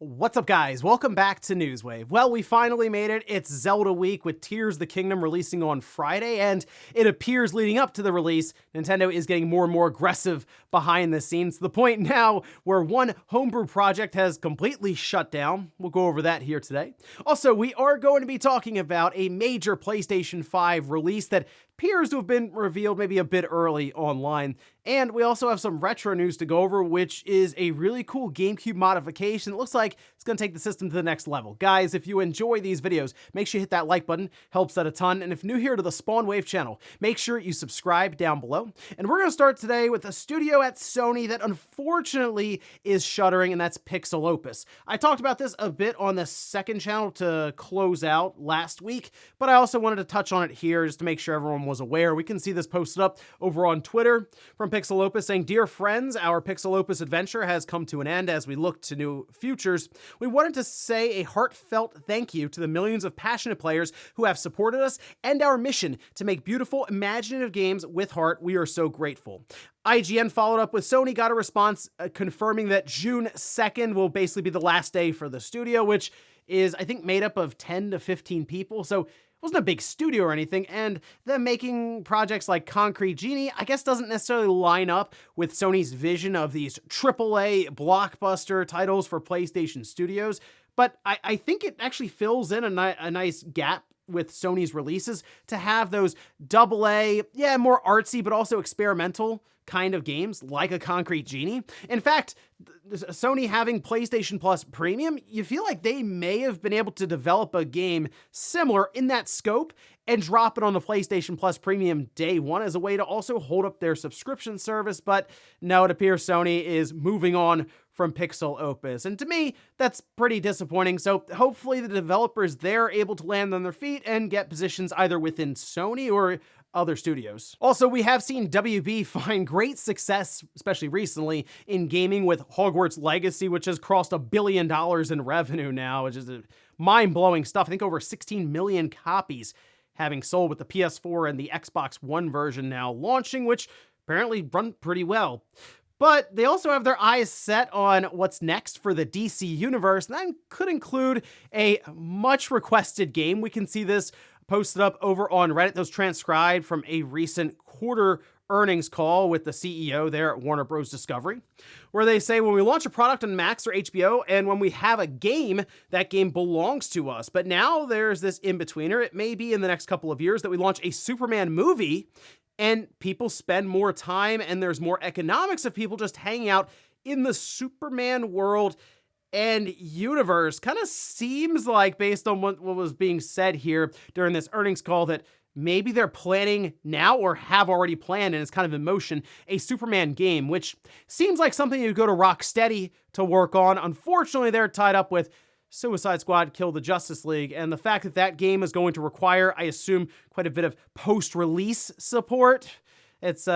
What's up, guys? Welcome back to Newswave. Well, we finally made it. It's Zelda week with Tears of the Kingdom releasing on Friday, and it appears leading up to the release, Nintendo is getting more and more aggressive behind the scenes to the point now where one homebrew project has completely shut down. We'll go over that here today. Also, we are going to be talking about a major PlayStation 5 release that appears to have been revealed maybe a bit early online. And we also have some retro news to go over, which is a really cool GameCube modification. It looks like it's going to take the system to the next level. Guys, if you enjoy these videos, make sure you hit that like button. Helps out a ton. And if new here to the Spawn Wave channel, make sure you subscribe down below. And we're going to start today with a studio at Sony that unfortunately is shuttering, and that's PixelOpus. I talked about this a bit on the second channel to close out last week, but I also wanted to touch on it here just to make sure everyone was aware. We can see this posted up over on Twitter from PixelOpus saying, "Dear friends, our PixelOpus adventure has come to an end as we look to new futures. We wanted to say a heartfelt thank you to the millions of passionate players who have supported us and our mission to make beautiful, imaginative games with heart. We are so grateful." IGN followed up with Sony, got a response confirming that June 2nd will basically be the last day for the studio, which is, I think, made up of 10 to 15 people. So it wasn't a big studio or anything, and them making projects like Concrete Genie, I guess, doesn't necessarily line up with Sony's vision of these AAA blockbuster titles for PlayStation Studios, but I think it actually fills in a nice gap with Sony's releases to have those AA, more artsy, but also experimental kind of games like a Concrete Genie. In fact, Sony having PlayStation Plus Premium, you feel like they may have been able to develop a game similar in that scope and drop it on the PlayStation Plus Premium day one as a way to also hold up their subscription service. But no, it appears Sony is moving on from PixelOpus. And to me, that's pretty disappointing. So hopefully the developers there are able to land on their feet and get positions either within Sony or other studios. Also, we have seen WB find great success, especially recently, in gaming with Hogwarts Legacy, which has crossed $1 billion in revenue now, which is mind-blowing stuff. I think over 16 million copies having sold with the PS4 and the Xbox One version now launching, which apparently run pretty well. But they also have their eyes set on what's next for the DC universe, and that could include a much requested game. We can see this posted up over on Reddit. That was transcribed from a recent quarter earnings call with the CEO there at Warner Bros. Discovery, where they say, when we launch a product on Max or HBO, and when we have a game, that game belongs to us. But now there's this in-betweener. It may be in the next couple of years that we launch a Superman movie, and people spend more time, and there's more economics of people just hanging out in the Superman world and universe. Kind of seems like, based on what was being said here during this earnings call, that maybe they're planning now or have already planned, and it's kind of in motion, a Superman game, which seems like something you'd go to Rocksteady to work on. Unfortunately, they're tied up with Suicide Squad Kill the Justice League, and the fact that that game is going to require, I assume, quite a bit of post-release support. It's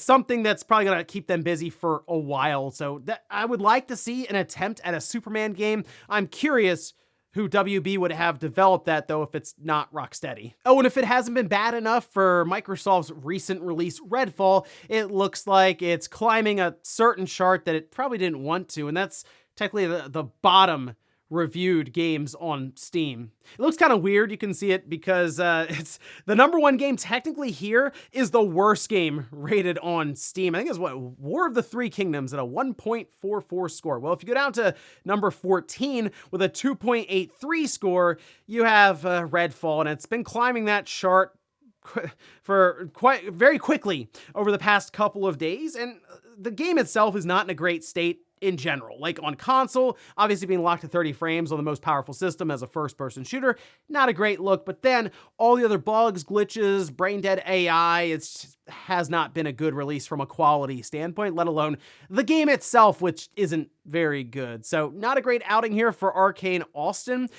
something that's probably going to keep them busy for a while, so I would like to see an attempt at a Superman game. I'm curious who WB would have developed that, though, if it's not Rocksteady. Oh, and if it hasn't been bad enough for Microsoft's recent release, Redfall, it looks like it's climbing a certain chart that it probably didn't want to, and that's technically the bottom reviewed games on Steam. It looks kind of weird. You can see it because it's the #1 game technically here is the worst game rated on Steam. I think it's War of the Three Kingdoms at a 1.44 score. Well, if you go down to number 14 with a 2.83 score, you have Redfall, and it's been climbing that chart for very quickly over the past couple of days, and the game itself is not in a great state in general. Like on console, obviously being locked to 30 frames on the most powerful system as a first-person shooter, not a great look, but then all the other bugs, glitches, brain-dead AI, has not been a good release from a quality standpoint, let alone the game itself, which isn't very good. So not a great outing here for Arcane Austin.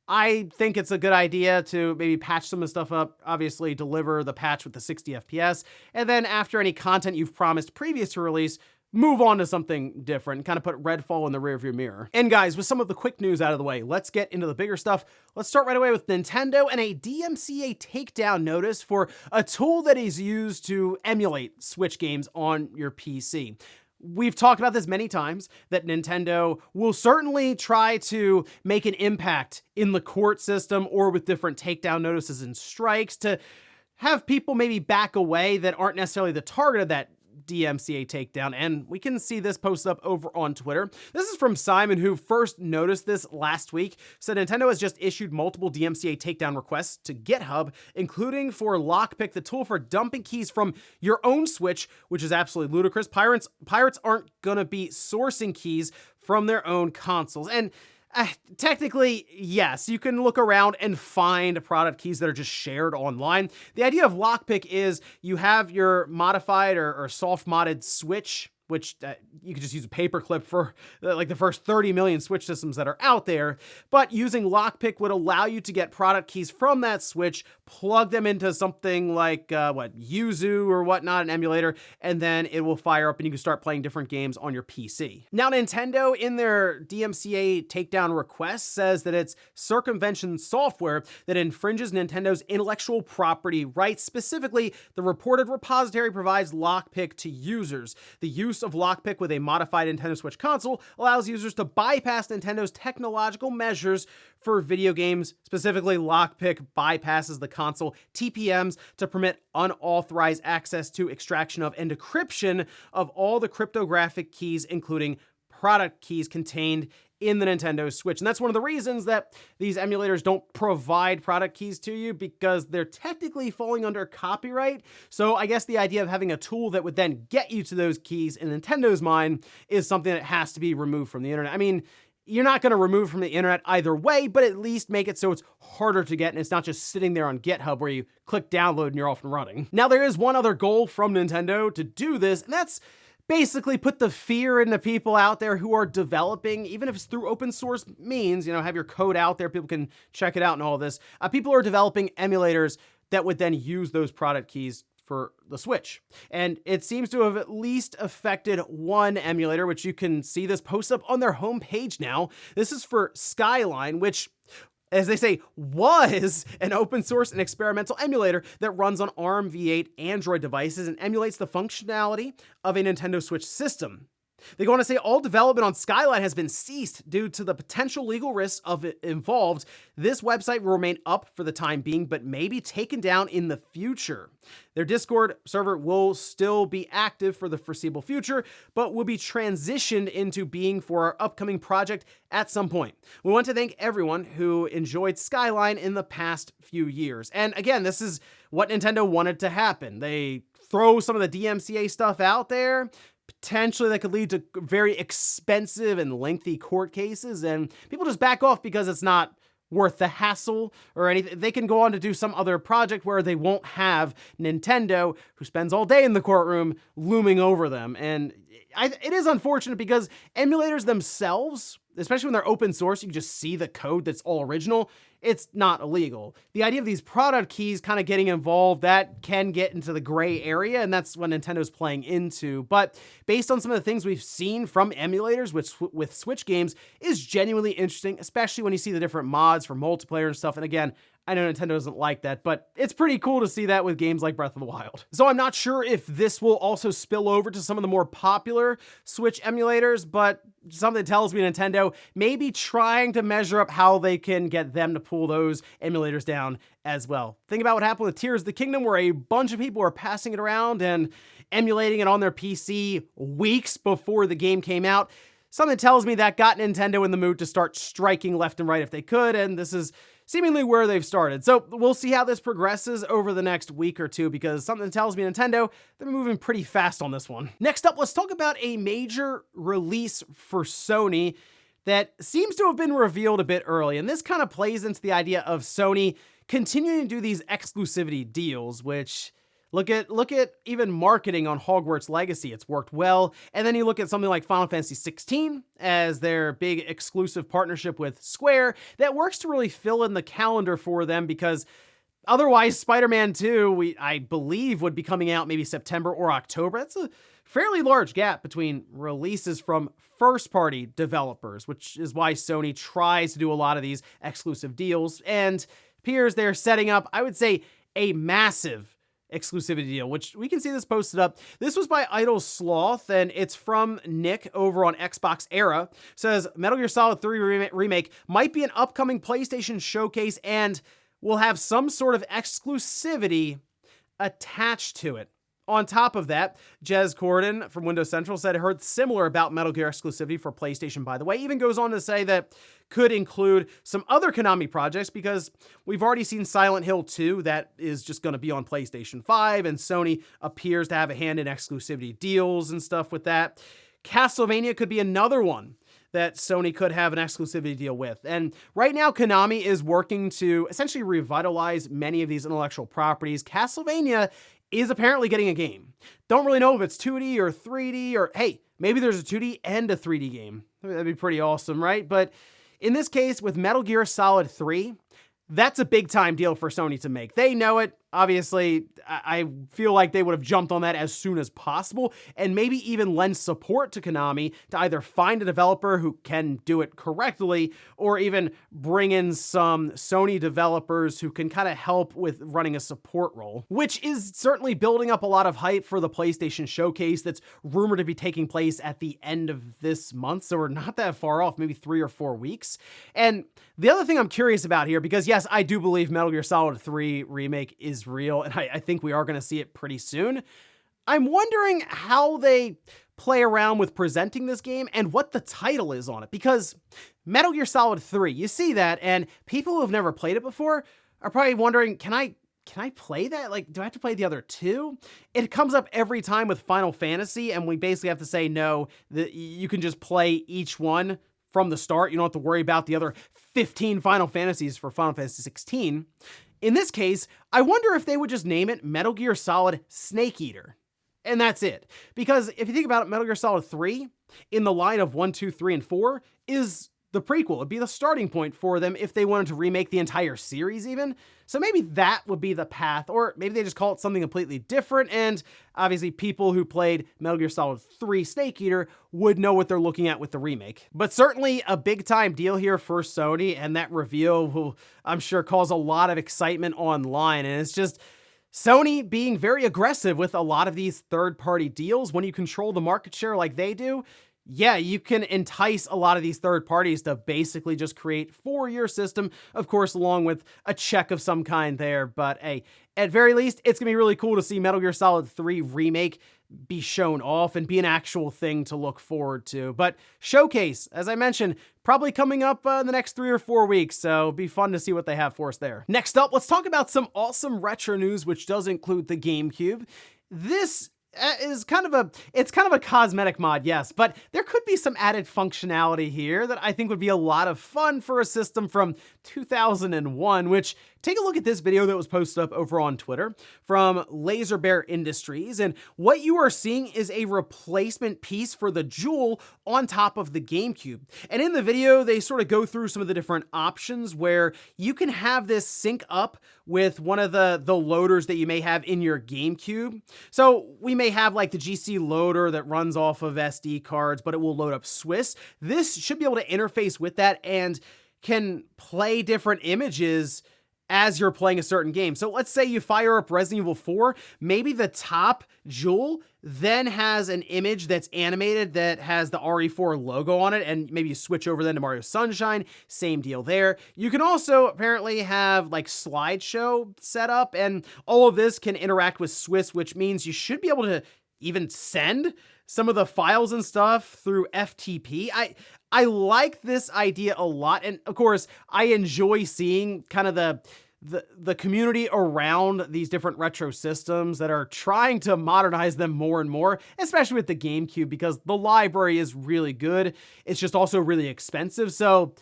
I think it's a good idea to maybe patch some of the stuff up, obviously deliver the patch with the 60 FPS, and then after any content you've promised previous to release, move on to something different, kind of put Redfall in the rearview mirror. And guys, with some of the quick news out of the way, let's get into the bigger stuff. Let's start right away with Nintendo and a DMCA takedown notice for a tool that is used to emulate Switch games on your PC. We've talked about this many times, that Nintendo will certainly try to make an impact in the court system or with different takedown notices and strikes to have people maybe back away that aren't necessarily the target of that DMCA takedown, and we can see this posted up over on Twitter. This is from Simon, who first noticed this last week. Said Nintendo has just issued multiple DMCA takedown requests to GitHub, including for Lockpick, the tool for dumping keys from your own Switch, which is absolutely ludicrous. Pirates aren't gonna be sourcing keys from their own consoles, and technically, yes, you can look around and find product keys that are just shared online. The idea of Lockpick is you have your modified or soft modded Switch, which you could just use a paperclip for like the first 30 million Switch systems that are out there. But using Lockpick would allow you to get product keys from that Switch, plug them into something like Yuzu or whatnot, an emulator, and then it will fire up and you can start playing different games on your PC. Now, Nintendo in their DMCA takedown request says that it's circumvention software that infringes Nintendo's intellectual property rights. Specifically, the reported repository provides Lockpick to users. The use of Lockpick with a modified Nintendo Switch console allows users to bypass Nintendo's technological measures for video games. Specifically, Lockpick bypasses the console TPMs to permit unauthorized access to, extraction of, and decryption of all the cryptographic keys, including product keys contained in the Nintendo Switch. And that's one of the reasons that these emulators don't provide product keys to you, because they're technically falling under copyright. So I guess the idea of having a tool that would then get you to those keys in Nintendo's mind is something that has to be removed from the internet. I mean, you're not going to remove from the internet either way, but at least make it so it's harder to get and it's not just sitting there on GitHub where you click download and you're off and running. Now, there is one other goal from Nintendo to do this, and that's basically put the fear into people out there who are developing, even if it's through open source means, have your code out there, people can check it out and all this. People are developing emulators that would then use those product keys for the Switch. And it seems to have at least affected one emulator, which you can see this post up on their homepage now. This is for Skyline, which, as they say, was an open source and experimental emulator that runs on ARM v8 Android devices and emulates the functionality of a Nintendo Switch system. They go on to say all development on Skyline has been ceased due to the potential legal risks of it involved. This website will remain up for the time being, but may be taken down in the future. Their Discord server will still be active for the foreseeable future, but will be transitioned into being for our upcoming project at some point. We want to thank everyone who enjoyed Skyline in the past few years. And again, this is what Nintendo wanted to happen. They throw some of the DMCA stuff out there. Potentially that could lead to very expensive and lengthy court cases, and people just back off because it's not worth the hassle or anything. They can go on to do some other project where they won't have Nintendo, who spends all day in the courtroom, looming over them. And it is unfortunate because emulators themselves, especially when they're open source, you can just see the code that's all original. It's not illegal. The idea of these product keys kind of getting involved, that can get into the gray area, and that's what Nintendo's playing into. But based on some of the things we've seen from emulators with Switch games is genuinely interesting, especially when you see the different mods for multiplayer and stuff. And again, I know Nintendo doesn't like that, but it's pretty cool to see that with games like Breath of the Wild. So I'm not sure if this will also spill over to some of the more popular Switch emulators, but something tells me Nintendo may be trying to measure up how they can get them to pull those emulators down as well. Think about what happened with Tears of the Kingdom, where a bunch of people were passing it around and emulating it on their PC weeks before the game came out. Something tells me that got Nintendo in the mood to start striking left and right if they could, and this is seemingly where they've started. So we'll see how this progresses over the next week or two, because something tells me Nintendo, they're moving pretty fast on this one. Next up, let's talk about a major release for Sony that seems to have been revealed a bit early. And this kind of plays into the idea of Sony continuing to do these exclusivity deals, which look at even marketing on Hogwarts Legacy. It's worked well. And then you look at something like Final Fantasy 16 as their big exclusive partnership with Square that works to really fill in the calendar for them, because otherwise Spider-Man 2, I believe, would be coming out maybe September or October. That's a fairly large gap between releases from first-party developers, which is why Sony tries to do a lot of these exclusive deals. And appears they're setting up, I would say, a massive exclusivity deal, which we can see this posted up. This was by Idle Sloth, and it's from Nick over on Xbox Era. It says, Metal Gear Solid 3 Remake might be an upcoming PlayStation showcase and will have some sort of exclusivity attached to it. On top of that, Jez Corden from Windows Central said heard similar about Metal Gear exclusivity for PlayStation, by the way. Even goes on to say that could include some other Konami projects because we've already seen Silent Hill 2 that is just going to be on PlayStation 5, and Sony appears to have a hand in exclusivity deals and stuff with that. Castlevania could be another one that Sony could have an exclusivity deal with. And right now, Konami is working to essentially revitalize many of these intellectual properties. Castlevania is apparently getting a game. Don't really know if it's 2D or 3D, or hey, maybe there's a 2D and a 3D game. That'd be pretty awesome, right? But in this case, with Metal Gear Solid 3, that's a big time deal for Sony to make. They know it. Obviously, I feel like they would have jumped on that as soon as possible and maybe even lend support to Konami to either find a developer who can do it correctly or even bring in some Sony developers who can kind of help with running a support role, which is certainly building up a lot of hype for the PlayStation Showcase that's rumored to be taking place at the end of this month. So we're not that far off, maybe 3 or 4 weeks. And the other thing I'm curious about here, because yes, I do believe Metal Gear Solid 3 Remake is real, and I think we are going to see it pretty soon. I'm wondering how they play around with presenting this game and what the title is on it, because Metal Gear Solid 3, you see that, and people who have never played it before are probably wondering, can I play that? Like, do I have to play the other 2? It comes up every time with Final Fantasy, and we basically have to say no, that you can just play each one from the start. You don't have to worry about the other 15 Final Fantasies for Final Fantasy 16. In this case, I wonder if they would just name it Metal Gear Solid Snake Eater. And that's it. Because if you think about it, Metal Gear Solid 3, in the line of 1, 2, 3, and 4, is the prequel. It'd be the starting point for them if they wanted to remake the entire series even. So maybe that would be the path, or maybe they just call it something completely different, and obviously people who played Metal Gear Solid 3 Snake Eater would know what they're looking at with the remake. But certainly a big time deal here for Sony, and that reveal will, I'm sure, cause a lot of excitement online, and it's just Sony being very aggressive with a lot of these third-party deals. When you control the market share like they do, yeah, you can entice a lot of these third parties to basically just create for your system, of course, along with a check of some kind there. But hey, at very least, it's going to be really cool to see Metal Gear Solid 3 Remake be shown off and be an actual thing to look forward to. But Showcase, as I mentioned, probably coming up in the next 3 or 4 weeks, so it'll be fun to see what they have for us there. Next up, let's talk about some awesome retro news, which does include the GameCube. This is kind of a cosmetic mod, yes, but there could be some added functionality here that I think would be a lot of fun for a system from 2001, which, take a look at this video that was posted up over on Twitter from Laser Bear Industries, and what you are seeing is a replacement piece for the Jewel on top of the GameCube. And in the video, they sort of go through some of the different options where you can have this sync up with one of the loaders that you may have in your GameCube. So we may have like the GC loader that runs off of SD cards, but it will load up Swiss. This should be able to interface with that and can play different images as you're playing a certain game. So let's say you fire up Resident Evil 4, maybe the top jewel then has an image that's animated that has the RE4 logo on it, and maybe you switch over then to Mario Sunshine, same deal there. You can also apparently have like slideshow set up, and all of this can interact with Swiss, which means you should be able to even send some of the files and stuff through FTP. I like this idea a lot, and of course, I enjoy seeing kind of the community around these different retro systems that are trying to modernize them more and more, especially with the GameCube, because the library is really good. It's just also really expensive, so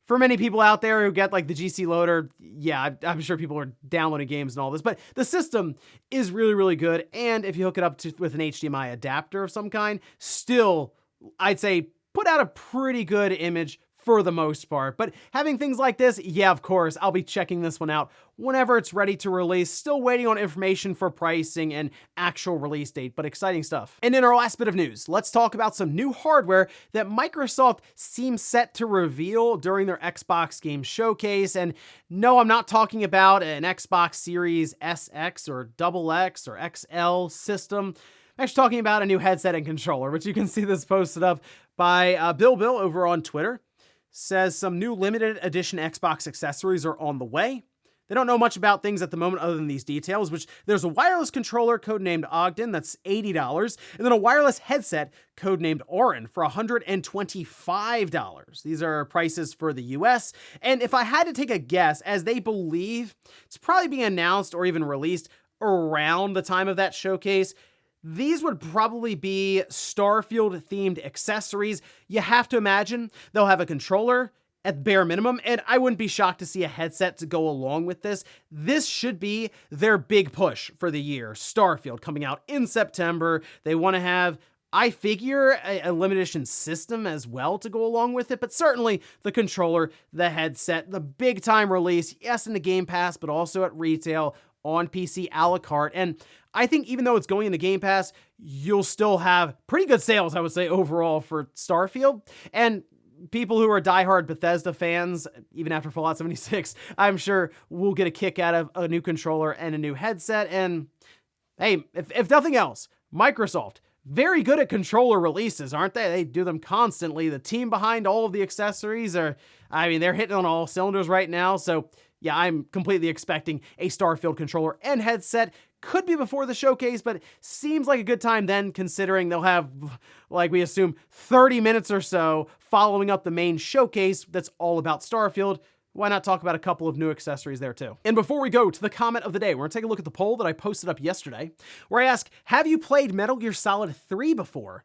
for many people out there who get like the GC loader, yeah, I'm sure people are downloading games and all this, but the system is really, really good, and if you hook it up with an HDMI adapter of some kind, still, I'd say, put out a pretty good image for the most part. But having things like this, yeah, of course, I'll be checking this one out whenever it's ready to release. Still waiting on information for pricing and actual release date, but exciting stuff. And in our last bit of news, let's talk about some new hardware that Microsoft seems set to reveal during their Xbox Game Showcase. And no, I'm not talking about an Xbox Series SX or XX or XL system. I'm actually talking about a new headset and controller, which you can see this posted up by Bill over on Twitter. Says some new limited edition Xbox accessories are on the way. They don't know much about things at the moment other than these details, which there's a wireless controller codenamed Ogden that's $80, and then a wireless headset codenamed Orin for $125. These are prices for the US, and if I had to take a guess, as they believe it's probably being announced or even released around the time of that showcase, these would probably be Starfield-themed accessories. You have to imagine they'll have a controller at bare minimum, and I wouldn't be shocked to see a headset to go along with this. This should be their big push for the year. Starfield coming out in September. They want to have, I figure, a limited edition system as well to go along with it, but certainly the controller, the headset, the big-time release, yes, in the Game Pass, but also at retail, on PC a la carte. And I think even though it's going into Game Pass, you'll still have pretty good sales, I would say, overall for Starfield. And people who are diehard Bethesda fans, even after Fallout 76, I'm sure will get a kick out of a new controller and a new headset. And hey, if nothing else, Microsoft, very good at controller releases, aren't they? They do them constantly. The team behind all of the accessories they're hitting on all cylinders right now. So yeah, I'm completely expecting a Starfield controller and headset. Could be before the showcase, but seems like a good time then, considering they'll have, like we assume, 30 minutes or so following up the main showcase that's all about Starfield. Why not talk about a couple of new accessories there too? And before we go to the comment of the day, we're gonna take a look at the poll that I posted up yesterday, where I ask, have you played Metal Gear Solid 3 before?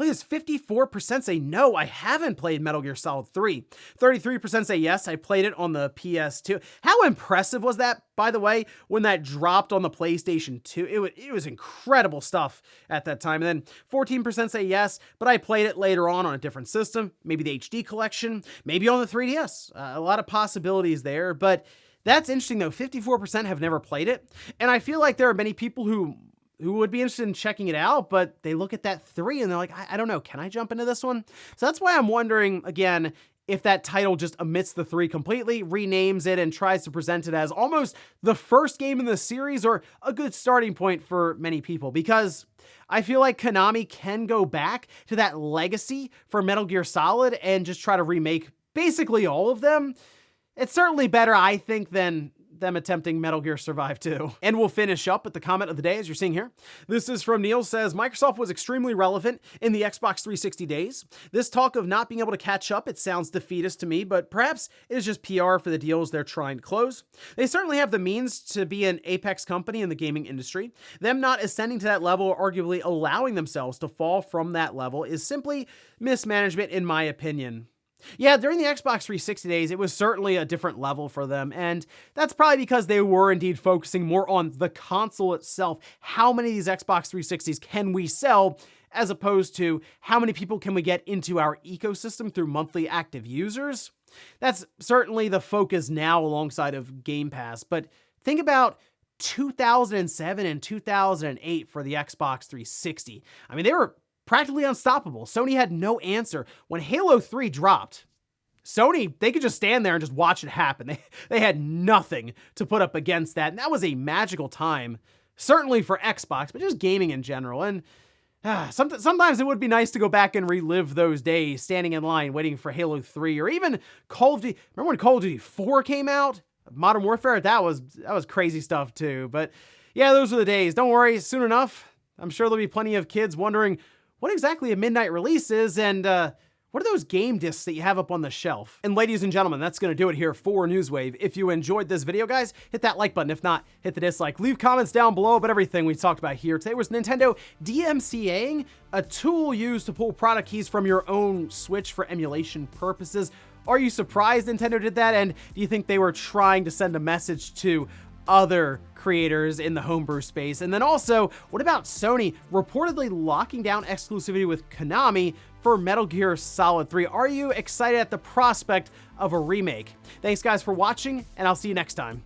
Look at this, 54% say no, I haven't played Metal Gear Solid 3. 33% say yes, I played it on the PS2. How impressive was that, by the way, when that dropped on the PlayStation 2? It was incredible stuff at that time. And then 14% say yes, but I played it later on a different system, maybe the HD collection, maybe on the 3DS. A lot of possibilities there, but that's interesting though. 54% have never played it, and I feel like there are many people who would be interested in checking it out, but they look at that 3 and they're like, I don't know, can I jump into this one? So that's why I'm wondering, again, if that title just omits the 3 completely, renames it, and tries to present it as almost the first game in the series, or a good starting point for many people, because I feel like Konami can go back to that legacy for Metal Gear Solid and just try to remake basically all of them. It's certainly better, I think, than them attempting Metal Gear Survive 2. And we'll finish up with the comment of the day, as you're seeing here. This is from Neil, says, Microsoft was extremely relevant in the Xbox 360 days. This talk of not being able to catch up, it sounds defeatist to me, but perhaps it is just PR for the deals they're trying to close. They certainly have the means to be an apex company in the gaming industry. Them not ascending to that level, or arguably allowing themselves to fall from that level, is simply mismanagement, in my opinion. Yeah, during the Xbox 360 days, it was certainly a different level for them, and that's probably because they were indeed focusing more on the console itself. How many of these Xbox 360s can we sell, as opposed to how many people can we get into our ecosystem through monthly active users? That's certainly the focus now alongside of Game Pass, but think about 2007 and 2008 for the Xbox 360. I mean, they were practically unstoppable. Sony had no answer. When Halo 3 dropped, Sony, they could just stand there and just watch it happen. They had nothing to put up against that, and that was a magical time, certainly for Xbox, but just gaming in general. And sometimes it would be nice to go back and relive those days, standing in line, waiting for Halo 3, or even Call of Duty. Remember when Call of Duty 4 came out? Modern Warfare? That was crazy stuff too. But yeah, those were the days. Don't worry, soon enough, I'm sure there'll be plenty of kids wondering what exactly a midnight release is, and what are those game discs that you have up on the shelf? And ladies and gentlemen, that's going to do it here for Newswave. If you enjoyed this video, guys, hit that like button. If not, hit the dislike. Leave comments down below, but everything we talked about here today was Nintendo DMCAing, a tool used to pull product keys from your own Switch for emulation purposes. Are you surprised Nintendo did that? And do you think they were trying to send a message to other creators in the homebrew space? And then also, what about Sony reportedly locking down exclusivity with Konami for Metal Gear Solid 3? Are you excited at the prospect of a remake? Thanks guys for watching, and I'll see you next time.